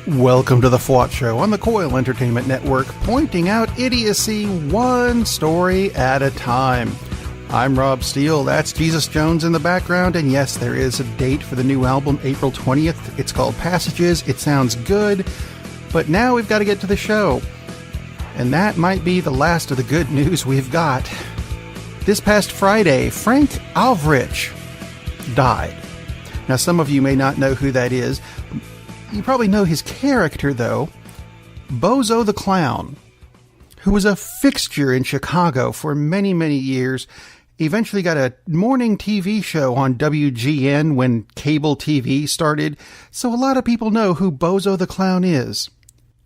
Welcome to the the-fwot-show on the Coil Entertainment Network, pointing out idiocy one story at a time. I'm Rob Steele, that's Jesus Jones in the background, and yes, there is a date for the new album, April 20th. It's called Passages. It sounds good, but now we've got to get to the show. And that might be the last of the good news we've got. This past Friday, Frank Alvrich died. Now, some of you may not know who that is. You probably know his character, though. Bozo the Clown, who was a fixture in Chicago for many, many years. Eventually got a morning TV show on WGN when cable TV started, so a lot of people know who Bozo the Clown is.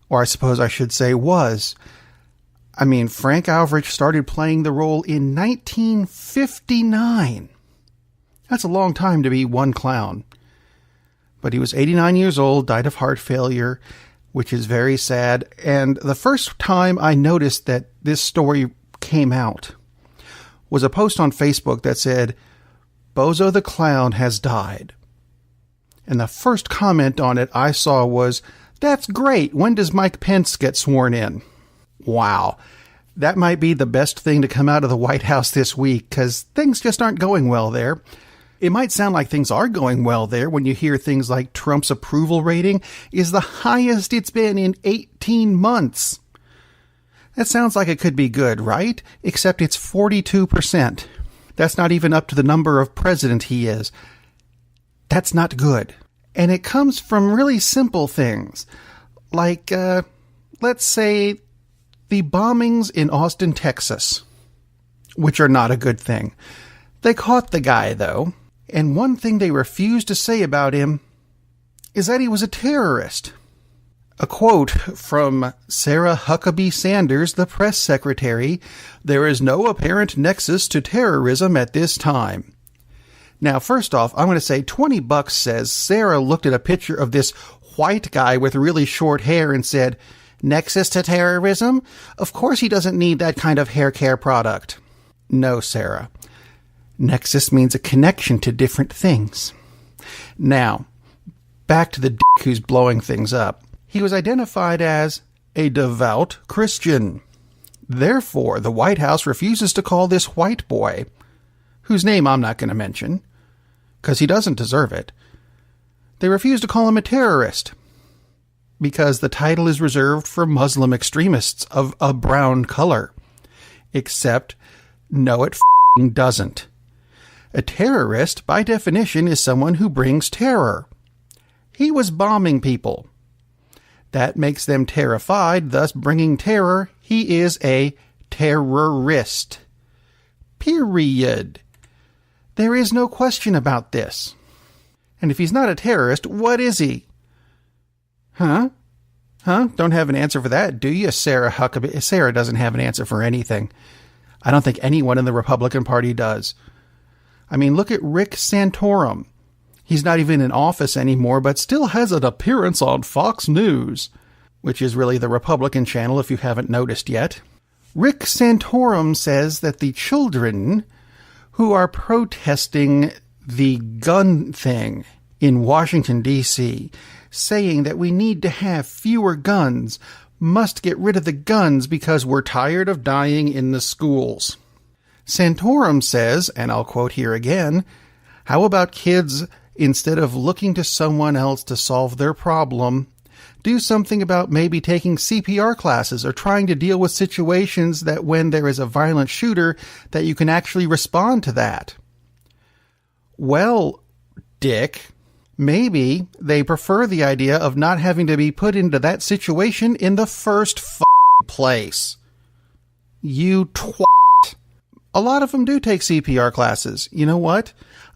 Or I suppose I should say was. I mean, Frank Alvrich started playing the role in 1959. That's a long time to be one clown. But he was 89 years old, died of heart failure, which is very sad. And the first time I noticed that this story came out was a post on Facebook that said, Bozo the Clown has died. And the first comment on it I saw was, that's great. When does Mike Pence get sworn in? Wow. That might be the best thing to come out of the White House this week, because things just aren't going well there. It might sound like things are going well there when you hear things like Trump's approval rating is the highest it's been in 18 months. That sounds like it could be good, right? Except it's 42%. That's not even up to the number of president he is. That's not good. And it comes from really simple things. Like, let's say, the bombings in Austin, Texas, which are not a good thing. They caught the guy, though. And one thing they refused to say about him is that he was a terrorist. A quote from Sarah Huckabee Sanders, the press secretary, "There is no apparent nexus to terrorism at this time." Now, first off, I'm going to say $20 says Sarah looked at a picture of this white guy with really short hair and said, "Nexus to terrorism? Of course he doesn't need that kind of hair care product." No, Sarah. Nexus means a connection to different things. Now, back to the dick who's blowing things up. He was identified as a devout Christian. Therefore, the White House refuses to call this white boy, whose name I'm not going to mention, because he doesn't deserve it. They refuse to call him a terrorist, because the title is reserved for Muslim extremists of a brown color. Except, no, it doesn't. A terrorist, by definition, is someone who brings terror. He was bombing people. That makes them terrified, thus bringing terror. He is a terrorist. Period. There is no question about this. And if he's not a terrorist, what is he? Huh? Don't have an answer for that, do you, Sarah Huckabee? Sarah doesn't have an answer for anything. I don't think anyone in the Republican Party does. I mean, look at Rick Santorum. He's not even in office anymore, but still has an appearance on Fox News, which is really the Republican channel if you haven't noticed yet. Rick Santorum says that the children who are protesting the gun thing in Washington, D.C., saying that we need to have fewer guns, must get rid of the guns because we're tired of dying in the schools. Santorum says, and I'll quote here again, "How about kids, instead of looking to someone else to solve their problem, do something about maybe taking CPR classes or trying to deal with situations that when there is a violent shooter, that you can actually respond to that." Well, Dick, maybe they prefer the idea of not having to be put into that situation in the first place. You twat. A lot of them do take CPR classes. You know what?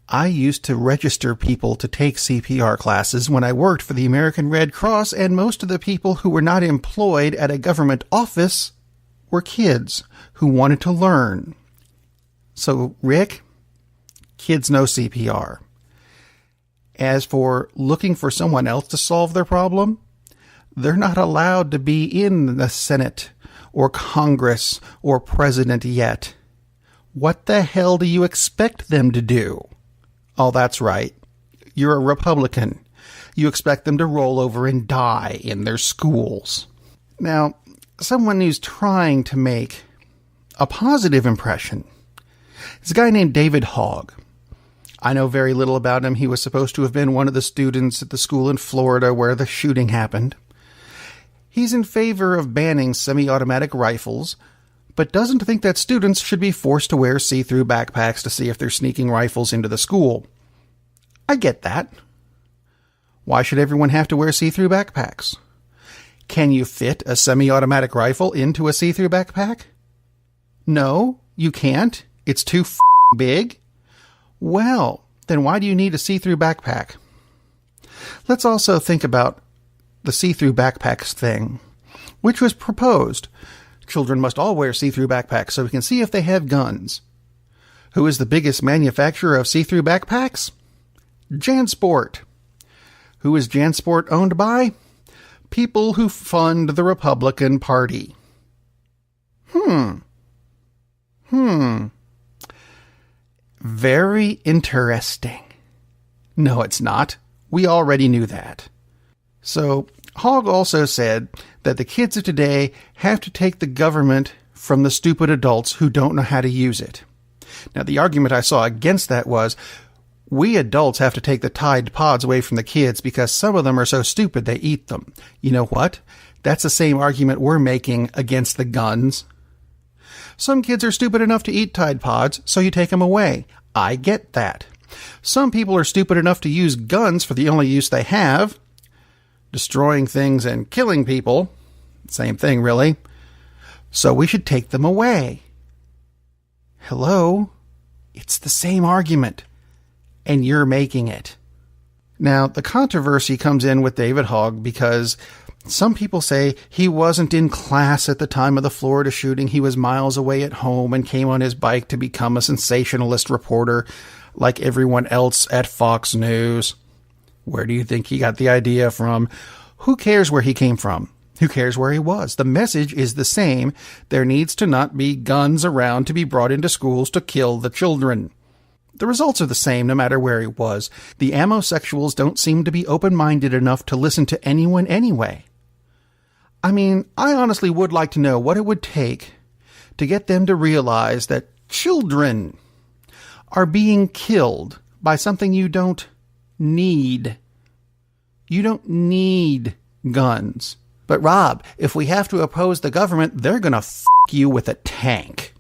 I used to register people to take CPR classes when I worked for the American Red Cross, and most of the people who were not employed at a government office were kids who wanted to learn. So, Rick, kids know CPR. As for looking for someone else to solve their problem, they're not allowed to be in the Senate or Congress or president yet. What the hell do you expect them to do? Oh, that's right. You're a Republican. You expect them to roll over and die in their schools. Now, someone who's trying to make a positive impression is a guy named David-Hogg. I know very little about him. He was supposed to have been one of the students at the school in Florida where the shooting happened. He's in favor of banning semi-automatic rifles, but doesn't think that students should be forced to wear see-through backpacks to see if they're sneaking rifles into the school. I get that. Why should everyone have to wear see-through backpacks? Can you fit a semi-automatic rifle into a see-through backpack? No, you can't. It's too big. Well, then why do you need a see-through backpack? Let's also think about the see-through backpacks thing, which was proposed. Children must all wear see-through backpacks so we can see if they have guns. Who is the biggest manufacturer of see-through backpacks? JanSport. Who is JanSport owned by? People who fund the Republican Party. Very interesting. No, it's not. We already knew that. So, Hogg also said that the kids of today have to take the government from the stupid adults who don't know how to use it. Now, the argument I saw against that was, we adults have to take the Tide Pods away from the kids because some of them are so stupid they eat them. You know what? That's the same argument we're making against the guns. Some kids are stupid enough to eat Tide Pods, so you take them away. I get that. Some people are stupid enough to use guns for the only use they have. Destroying things and killing people. Same thing, really. So we should take them away. Hello? It's the same argument. And you're making it. Now, the controversy comes in with David-Hogg because some people say he wasn't in class at the time of the Florida shooting. He was miles away at home and came on his bike to become a sensationalist reporter like everyone else at Fox News. Where do you think he got the idea from? Who cares where he came from? Who cares where he was? The message is the same. There needs to not be guns around to be brought into schools to kill the children. The results are the same no matter where he was. The ammosexuals don't seem to be open-minded enough to listen to anyone anyway. I mean, I honestly would like to know what it would take to get them to realize that children are being killed by something you don't need. You don't need guns. But Rob, if we have to oppose the government, they're going to f*** you with a tank.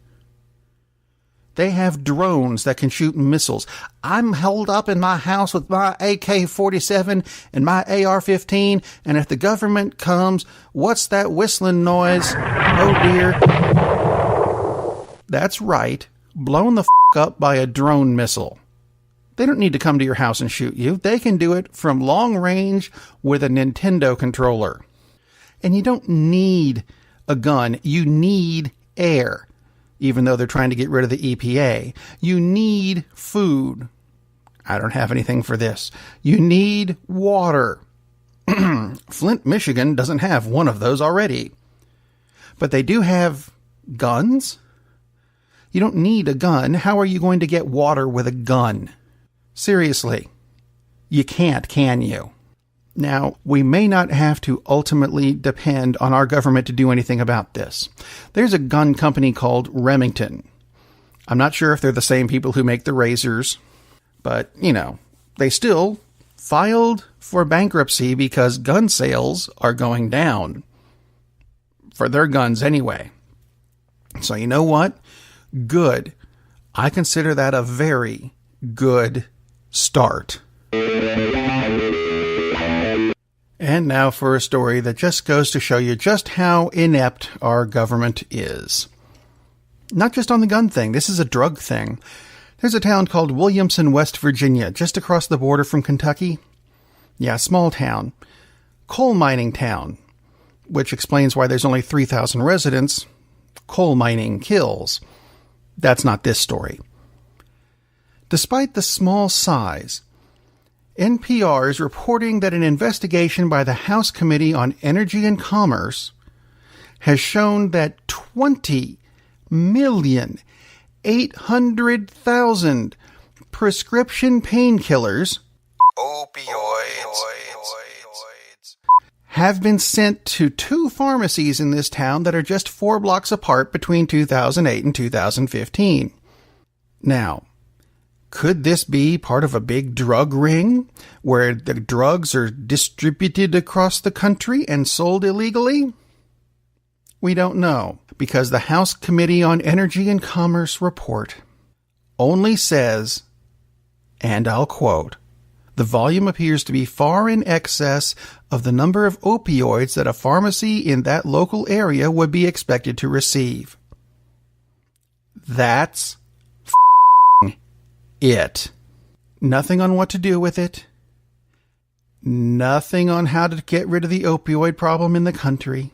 They have drones that can shoot missiles. I'm held up in my house with my AK-47 and my AR-15, and if the government comes, what's that whistling noise? Oh dear. That's right. Blown the f*** up by a drone missile. They don't need to come to your house and shoot you. They can do it from long range with a Nintendo controller. And you don't need a gun. You need air. Even though they're trying to get rid of the EPA. You need food. I don't have anything for this. You need water. Flint, Michigan doesn't have one of those already. But they do have guns? You don't need a gun. How are you going to get water with a gun? Seriously. You can't, can you? Now, we may not have to ultimately depend on our government to do anything about this. There's a gun company called Remington. I'm not sure if they're the same people who make the razors, but, you know, they still filed for bankruptcy because gun sales are going down. For their guns anyway. So you know what? Good. I consider that a very good start. And now for a story that just goes to show you just how inept our government is. Not just on the gun thing, this is a drug thing. There's a town called Williamson, West Virginia, just across the border from Kentucky. Yeah, small town. Coal mining town, which explains why there's only 3,000 residents. Coal mining kills. That's not this story. Despite the small size, NPR is reporting that an investigation by the House Committee on Energy and Commerce has shown that 20,800,000 prescription painkillers, opioids, have been sent to 2 pharmacies in this town that are just 4 blocks apart between 2008 and 2015. Now, could this be part of a big drug ring where the drugs are distributed across the country and sold illegally? We don't know, because the House Committee on Energy and Commerce report only says, and I'll quote, "The volume appears to be far in excess of the number of opioids that a pharmacy in that local area would be expected to receive." That's it. Nothing on what to do with it. Nothing on how to get rid of the opioid problem in the country.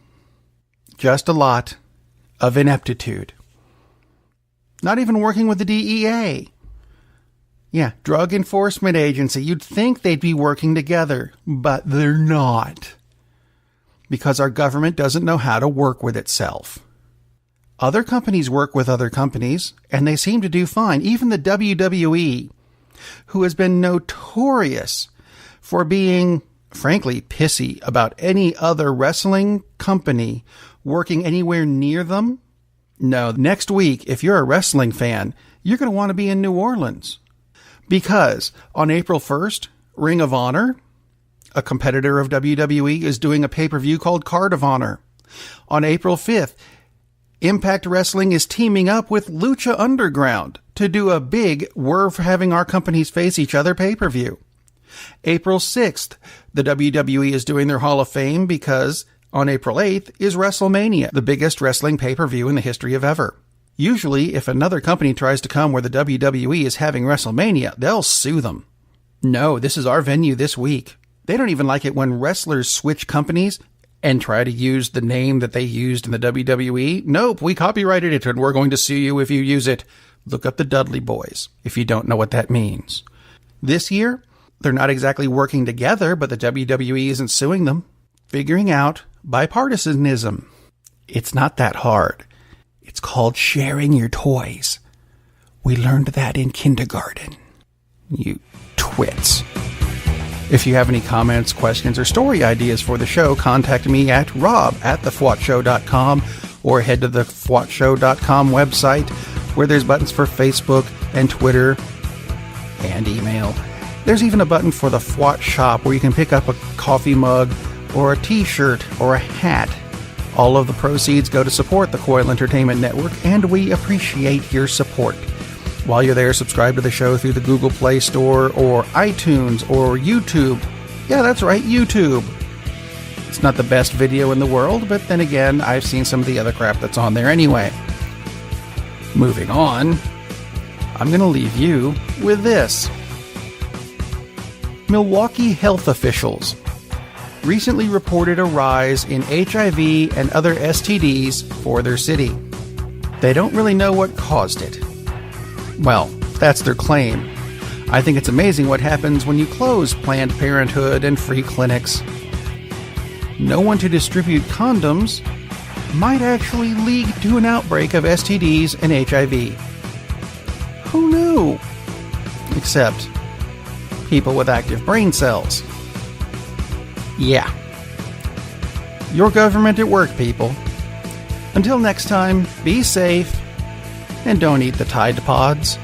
Just a lot of ineptitude. Not even working with the DEA. Yeah, Drug Enforcement Agency. You'd think they'd be working together, but they're not. Because our government doesn't know how to work with itself. Other companies work with other companies, and they seem to do fine. Even the WWE, who has been notorious for being, frankly, pissy about any other wrestling company working anywhere near them. No, next week, if you're a wrestling fan, you're going to want to be in New Orleans. Because on April 1st, Ring of Honor, a competitor of WWE, is doing a pay-per-view called Card of Honor. On April 5th, Impact Wrestling is teaming up with Lucha Underground to do a big "we're having our companies face each other" pay-per-view. April 6th, the WWE is doing their Hall of Fame because on April 8th is WrestleMania, the biggest wrestling pay-per-view in the history of ever. Usually, if another company tries to come where the WWE is having WrestleMania, they'll sue them. No, this is our venue this week. They don't even like it when wrestlers switch companies and try to use the name that they used in the WWE. Nope, we copyrighted it and we're going to sue you if you use it. Look up the Dudley Boys if you don't know what that means. This year, they're not exactly working together, but the WWE isn't suing them. Figuring out bipartisanism. It's not that hard. It's called sharing your toys. We learned that in kindergarten. You twits. If you have any comments, questions, or story ideas for the show, contact me at rob@the-fwot-show.com or head to the the-fwot-show.com website where there's buttons for Facebook and Twitter and email. There's even a button for the Fwot shop where you can pick up a coffee mug or a t-shirt or a hat. All of the proceeds go to support the Coil Entertainment Network, and we appreciate your support. While you're there, subscribe to the show through the Google Play Store or iTunes or YouTube. Yeah, that's right, YouTube. It's not the best video in the world, but then again, I've seen some of the other crap that's on there anyway. Moving on, I'm going to leave you with this. Milwaukee health officials recently reported a rise in HIV and other STDs for their city. They don't really know what caused it. Well, that's their claim. I think it's amazing what happens when you close Planned Parenthood and free clinics. No one to distribute condoms might actually lead to an outbreak of STDs and HIV. Who knew? Except people with active brain cells. Yeah. Your government at work, people. Until next time, be safe and don't eat the Tide Pods.